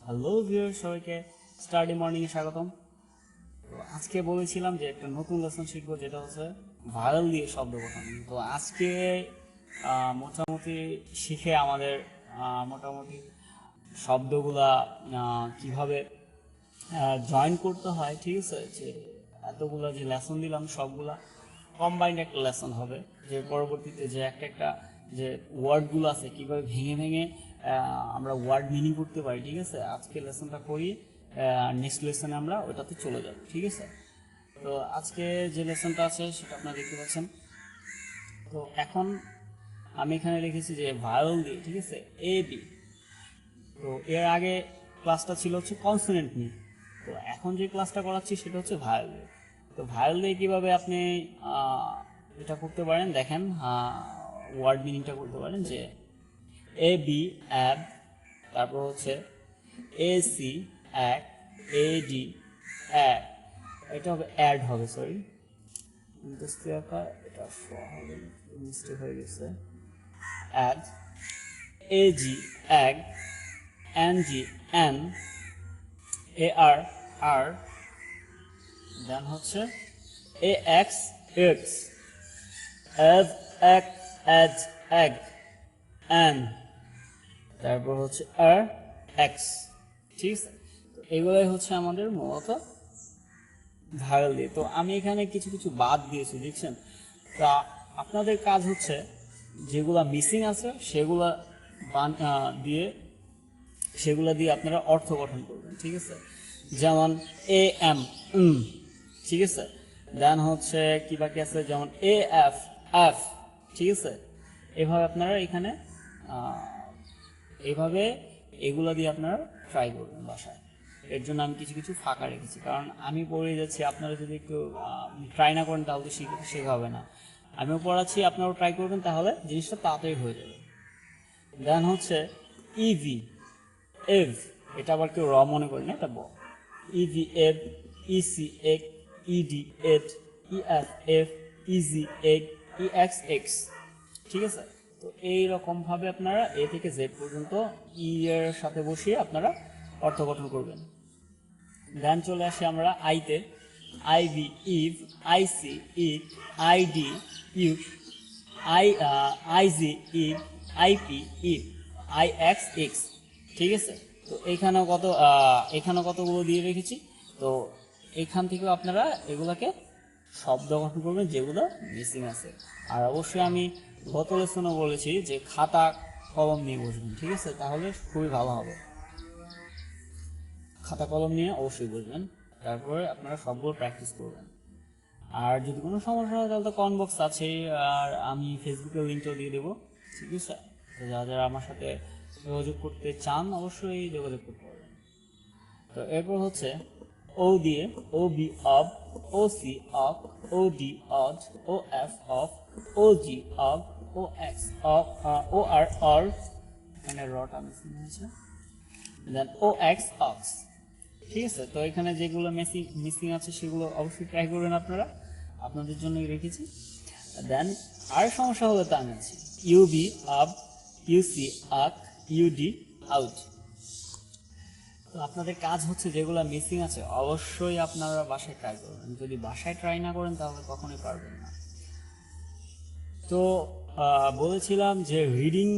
Hello viewers, সবাইকে study morning এ স্বাগতম। তো আজকে বলেছিলাম যে একটা নতুন লেসন শিখবো, যেটা হচ্ছে ভাওয়েল দিয়ে শব্দ গঠন। তো আজকে মোটামুটি শিখে আমাদের মোটামুটি শব্দগুলা কিভাবে জয়েন করতে হয়, ঠিক আছে, যে এতগুলো যে লেসন দিলাম সবগুলা কম্বাইন্ড একটা লেসন হবে, যে পরবর্তীতে যে একটা যে ওয়ার্ডগুলো আছে কীভাবে ভেঙে ভেঙে আমরা ওয়ার্ড মিনিং করতে পারি। ঠিক আছে, আজকে লেসনটা করি, নেক্সট লেসনে আমরা ওটাতে চলে যাব। ঠিক আছে, তো আজকে যে লেসনটা আছে সেটা আপনারা দেখতে পাচ্ছেন। তো এখন আমি এখানে লিখেছি যে ভাওয়েল দিয়ে, ঠিক আছে, এ বি। তো এর আগে ক্লাসটা ছিল হচ্ছে কনসোনেন্ট নিয়ে, তো এখন যে ক্লাসটা করাচ্ছি সেটা হচ্ছে ভাওয়েল দিয়ে। তো ভাওয়েল দিয়ে কীভাবে আপনি এটা করতে পারেন দেখেন, ওয়ার্ড মিনিংটা করতে পারেন যে এ বি অ্যাব, তারপর হচ্ছে এ সি এক, এ ডি অ্যাড, এটা হবে অ্যাড হবে, সরি এটা হবে মিস্টেক হয়ে গেছে, অ্যাড, এ জি অ্যাগ, এন জি এন, এ আর আর, দেন হচ্ছে এ এক্স এক্স, এভ এক এজ এগ এন, তারপর হচ্ছে আর এক্স। ঠিক আছে, তো এগুলোই হচ্ছে আমাদের মূলত ভাওয়েল দিয়ে। তো আমি এখানে কিছু কিছু বাদ দিয়েছি, দেখছেন। তা আপনাদের কাজ হচ্ছে যেগুলা মিসিং আছে সেগুলা দিয়ে আপনারা অর্থ গঠন করবেন। ঠিক আছে, যেমন এ এম, ঠিক আছে, দেন হচ্ছে কি বাকি আছে, যেমন এ এফ এফ, ঠিক আছে। এভাবে আপনারা এখানে এইভাবে এগুলা দিয়ে আপনারা ট্রাই করবেন বাসায়। এর জন্য আমি কিছু কিছু ফাঁকা রেখেছি, কারণ আমি পড়ে যাচ্ছি, আপনারা যদি একটু ট্রাই না করেন তাহলে শেখা হবে না। আমিও পড়াচ্ছি, আপনারাও ট্রাই করবেন, তাহলে জিনিসটা তাড়াতাড়ি হয়ে যাবে। দেন হচ্ছে ইভি এভ, এটা আবার কেউ র মনে করেন, এটা ব। E V ev, E C ec, E D ed, E F ef, E G eg, E X ex. ঠিক আছে, তো এইরকম ভাবে আপনারা এ থেকে জেড পর্যন্ত ই এর সাথে বসিয়ে আপনারা অর্থ গঠন করবেন। দেন চলে আসি আমরা আইতে, ivy iv, I C ic, I D ইউ, I G iv, I P iv, I X ex. ঠিক আছে, তো এখানেও কতগুলো দিয়ে রেখেছি। তো এখান থেকেও আপনারা এগুলাকে শব্দ গঠন করবেন যেগুলো মিসিং আছে। আর অবশ্যই আমি গত লেসনও বলেছি যে খাতা কলম নিয়ে বসবেন। ঠিক আছে, তাহলে খুবই ভালো হবে। খাতা কলম নিয়ে অবশ্যই বসবেন, তারপরে আপনারা সবগুলো প্র্যাকটিস করবেন। আর যদি কোনো সমস্যা হয় তাহলে তো কমেন্ট বক্স আছে, আর আমি ফেসবুকের লিঙ্কটাও দিয়ে দেবো। ঠিক আছে, তো যারা যারা আমার সাথে যোগাযোগ করতে চান অবশ্যই যোগাযোগ করতে পারবেন। তো এরপর হচ্ছে ও দিয়ে, O B ob, O C of, O D od, O F of, O G ob, O X of, O R or, মানে রটা মিসিং হয়েছে, দেন ও এক্স অক্স। ঠিক আছে, তো এখানে যেগুলো মিসিং আছে সেগুলো অবশ্যই ট্রাই করবেন আপনারা, আপনাদের জন্যই রেখেছি। দেন আর সমস্যা হলে তো আমি আছি, ইউবি আপ, ইউসি আক, ইউডি আউট। তো আপনাদের কাজ হচ্ছে যেগুলো মিসিং আছে অবশ্যই আপনারা বাসায় ট্রাই করবেন। যদি বাসায় ট্রাই না করেন তাহলে কখনোই পারবেন না। তো বলেছিলাম যে রিডিং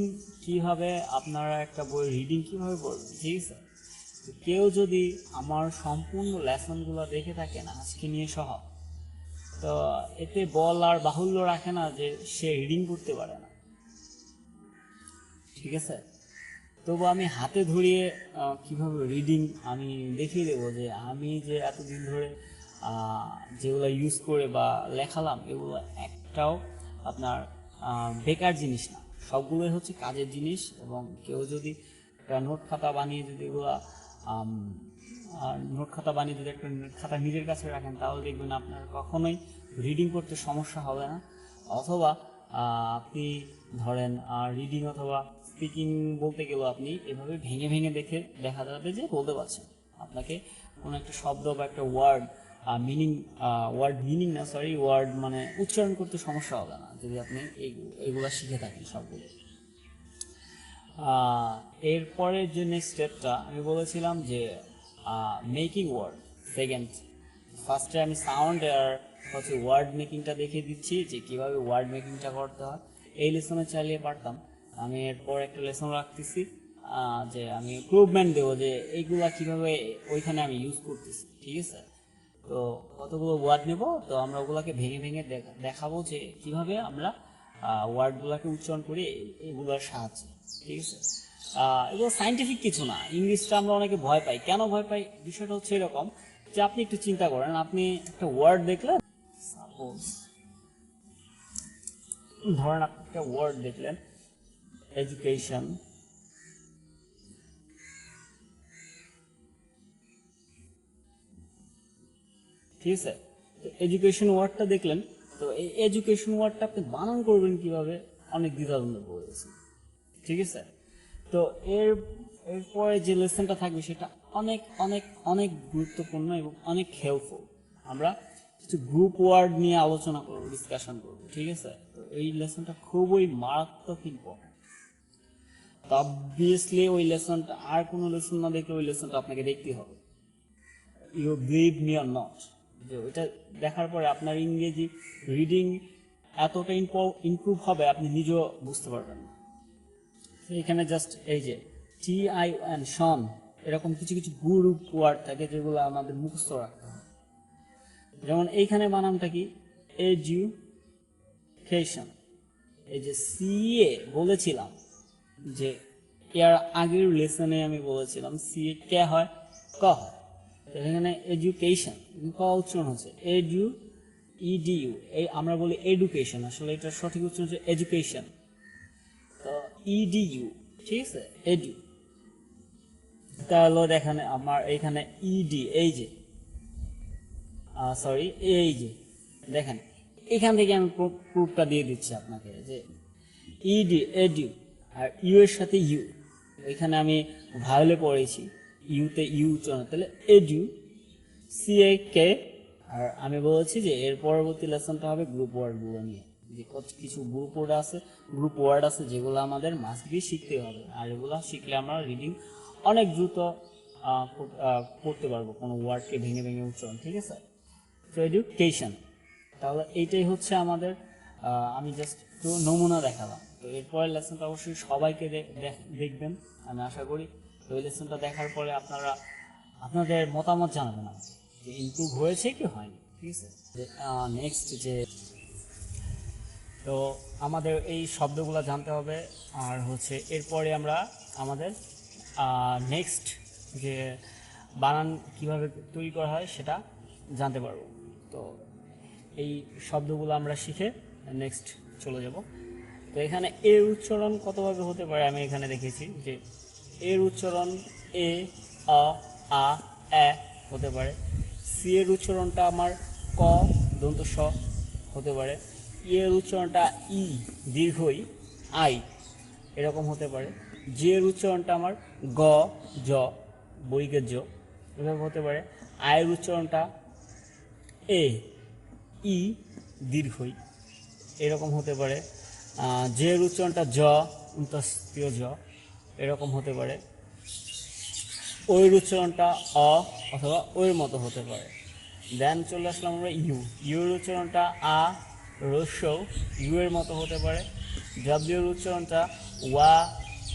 কিভাবে, আপনারা একটা বই রিডিং কিভাবে পড়বেন। ঠিক আছে, কেউ যদি আমার সম্পূর্ণ লেসনগুলো দেখে থাকেন আজকে নিয়ে সহ, তো এতে বল আর বাহুল্য রাখে না যে সে রিডিং করতে পারে না। ঠিক আছে, তবু আমি হাতে ধরিয়ে কিভাবে রিডিং আমি দেখিয়ে দেবো, যে আমি যে এতদিন ধরে যেগুলো ইউজ করে বা লেখালাম এগুলো একটাও আপনার বেকার জিনিস না, সবগুলোই হচ্ছে কাজের জিনিস। এবং কেউ যদি নোট খাতা বানিয়ে যদি এগুলো যদি একটা খাতা নিজের কাছে রাখেন তাহলে দেখবেন আপনার কখনোই রিডিং করতে সমস্যা হবে না। অথবা আপনি ধরেন রিডিং অথবা স্পিকিং বলতে গেলেও আপনি এভাবে ভেঙে ভেঙে দেখা যাবে যে বলতে পারছেন। আপনাকে কোনো একটা শব্দ বা একটা ওয়ার্ড মানে উচ্চারণ করতে সমস্যা হবে না যদি আপনি এগুলা শিখে থাকেন সবগুলো। এরপরে যে নেক্সট স্টেপটা আমি বলেছিলাম যে মেকিং ওয়ার্ড সেকেন্ড। ফার্স্টে আমি সাউন্ড আর হচ্ছে ওয়ার্ড মেকিংটা দেখিয়ে দিচ্ছি যে কীভাবে ওয়ার্ড মেকিংটা করতে হয়। এই লেসনে চালিয়ে পারতাম, আমি এরপর একটা লেসন রাখতেছি যে আমি ইমপ্রুভমেন্ট দেবো যে এইগুলা কীভাবে ওইখানে আমি ইউজ করতেছি, ঠিক আছে। তো কতগুলো ওয়ার্ড নেব, তো আমরা ওগুলোকে ভেঙে ভেঙে দেখাবো যে কীভাবে আমরা ওয়ার্ডগুলোকে উচ্চারণ করি এগুলোর সাহায্যে, ঠিক আছে। এগুলো সাইন্টিফিক কিছু না। ইংলিশটা আমরা অনেকে ভয় পাই, কেন ভয় পাই? বিষয়টা হচ্ছে এরকম যে আপনি একটু চিন্তা করেন, আপনি একটা ওয়ার্ড দেখলেন, সাপোজ ধরেন আপনি একটা ওয়ার্ড দেখলেন এডুকেশন, ঠিক আছে। তো এডুকেশন ওয়ার্ডটা দেখলেন, তো এই এডুকেশন ওয়ার্ডটা আপনি বানান করবেন কিভাবে অনেক দ্বিধাদ্বন্দ্বে পড়েছি, ঠিক আছে। তো এরপরে যে লেসনটা থাকবে সেটা অনেক অনেক অনেক গুরুত্বপূর্ণ এবং অনেক হেল্পফুল। আমরা কিছু গ্রুপ ওয়ার্ড নিয়ে আলোচনা করবো, ডিসকাশন করবো, ঠিক আছে। তো এই লেসনটা খুবই মারাত্মক ইম্পর্টেন্ট। তো অবভিয়াসলি ওই লেসনটা আর কোনো লেসন না দেখলে ওই লেসনটা আপনাকে দেখতে হবে। You believe me or not, যে ওইটা দেখার পরে আপনার ইংরেজি রিডিং এতটা ইমপ্রুভ হবে আপনি নিজেও বুঝতে পারবেন না। এখানে জাস্ট এই যে TIN শন, এরকম কিছু কিছু গ্রুপ ওয়ার্ড থাকে যেগুলো আমাদের মুখস্থ রাখতে হবে। যেমন এইখানে বানানটা কি, এডুকেশন। এই যে CA বলেছিলাম যে এর আগের লেসনে আমি বলেছিলাম CA কে হয়, ক হয়। এখানে এডুকেশন, ক উচ্চারণ হচ্ছে EDU, এই আমরা বলি এডুকেশন, আসলে এটা সঠিক উচ্চারণ হচ্ছে এডুকেশন। তো EDU, ঠিক আছে, এডু। তাহলে দেখেন আমার এইখানে ED, এই যে সরি এই যে দেখেন এখান থেকে আমি প্রুফটা দিয়ে দিচ্ছি আপনাকে যে ED এডু আর ইউ এর সাথে ইউ, এখানে আমি ভায়োলে পড়েছি, ইউতে ইউ উচ্চারণ, তাহলে এডু CAK। আর আমি বলেছি যে এর পরবর্তী লেসনটা হবে গ্রুপ ওয়ার্ডগুলো নিয়ে, যে কিছু গ্রুপ ওয়ার্ড আছে যেগুলো আমাদের মাস্ট বি শিখতে হবে, আর এগুলো শিখলে আমরা রিডিং অনেক দ্রুত করতে পারবো, কোনো ওয়ার্ডকে ভেঙে ভেঙে উচ্চারণ, ঠিক আছে। তো এডুকেশন, তাহলে এইটাই হচ্ছে আমাদের, আমি জাস্ট একটু নমুনা দেখালাম। তো এরপরের লেসনটা অবশ্যই সবাইকে দেখবেন, আমি আশা করি। তো এই লেসনটা দেখার পরে আপনারা আপনাদের মতামত জানাবেন যে ইমপ্রুভ হয়েছে কি হয়নি, ঠিক আছে। নেক্সট যে, তো আমাদের এই শব্দগুলো জানতে হবে, আর হচ্ছে এরপরে আমরা আমাদের নেক্সট যে বানান কিভাবে তৈরি করা হয় সেটা জানতে পারবো। তো এই শব্দগুলো আমরা শিখে নেক্সট চলে যাব। তো এখানে এর উচ্চারণ কতভাবে হতে পারে আমি এখানে দেখেছি যে এর উচ্চারণ এ, আ, এ হতে পারে। সি এর উচ্চারণটা আমার ক, দন্ত স হতে পারে। ই এর উচ্চারণটা ই, দীর্ঘই, আই এরকম হতে পারে। জি এর উচ্চারণটা আমার গ, জ, বৈগের জ এভাবে হতে পারে। আয়ের উচ্চারণটা এ, ই, দীর্ঘই এরকম হতে পারে। জে এর উচ্চারণটা জ, উন্তস্তীয় জ এরকম হতে পারে। ওর উচ্চারণটা অ অথবা ওর মতো হতে পারে। দেন চলে আসলাম আমরা ইউ এর উচ্চারণটা আ, রস্যৌ, ইউ এর মতো হতে পারে। ডাব্লিউ এর উচ্চারণটা ওয়া,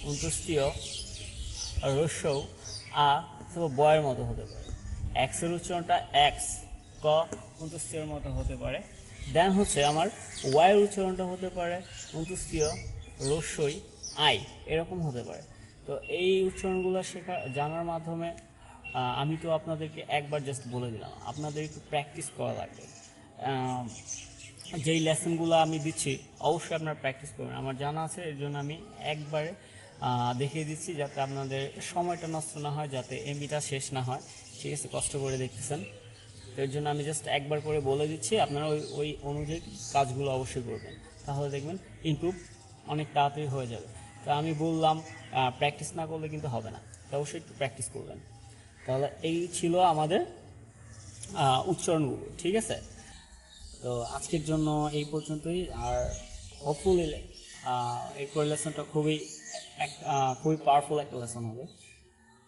অন্ত্যেষ্টিয়, রস্যৌ, আ অথবা বয়ের মতো হতে পারে। এক্স এর উচ্চারণটা এক্স, ক, অন্ত্যেষ্টিয়র মতো হতে পারে। দেন হচ্ছে আমার ওয়াই এর উচ্চারণটা হতে পারে অন্ত্যেষ্টিয়, রস্যই, আই এরকম হতে পারে। তো এই উচ্চারণগুলো জানার মাধ্যমে আমি তো আপনাদেরকে একবার জাস্ট বলে দিলাম, আপনাদের একটু প্র্যাকটিস করা লাগবে। যেই লেসনগুলো আমি দিচ্ছি অবশ্যই আপনারা প্র্যাকটিস করবেন, আমার জানা আছে, এর জন্য আমি একবারে দেখিয়ে দিচ্ছি যাতে আপনাদের সময়টা নষ্ট না হয়, যাতে এমবিটা শেষ না হয়, ঠিক আছে। কষ্ট করে দেখতেছেন, তো এর জন্য আমি জাস্ট একবার করে বলে দিচ্ছি, আপনারা ওই অনুযায়ী কাজগুলো অবশ্যই করবেন, তাহলে দেখবেন ইমপ্রুভ অনেক তাড়াতাড়ি হয়ে যাবে। তো আমি বললাম প্র্যাকটিস না করলে কিন্তু হবে না, তো অবশ্যই একটু প্র্যাকটিস করবেন। তাহলে এই ছিল আমাদের উচ্চারণগুলো, ঠিক আছে। তো আজকের জন্য এই পর্যন্তই, আর হোপফুলি এই লেসনটা খুবই খুবই পাওয়ারফুল একটা লেসন হবে।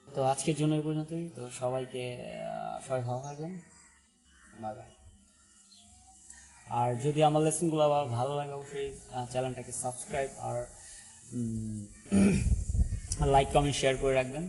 তো আজকের জন্য এই পর্যন্তই। তো সবাইকে সবাই ভালো থাকবেন, বাই বাই। আর যদি আমার লেসনগুলো আবার ভালো লাগে অবশ্যই চ্যানেলটাকে সাবস্ক্রাইব আর লাইক কমেন্ট শেয়ার করে রাখবেন।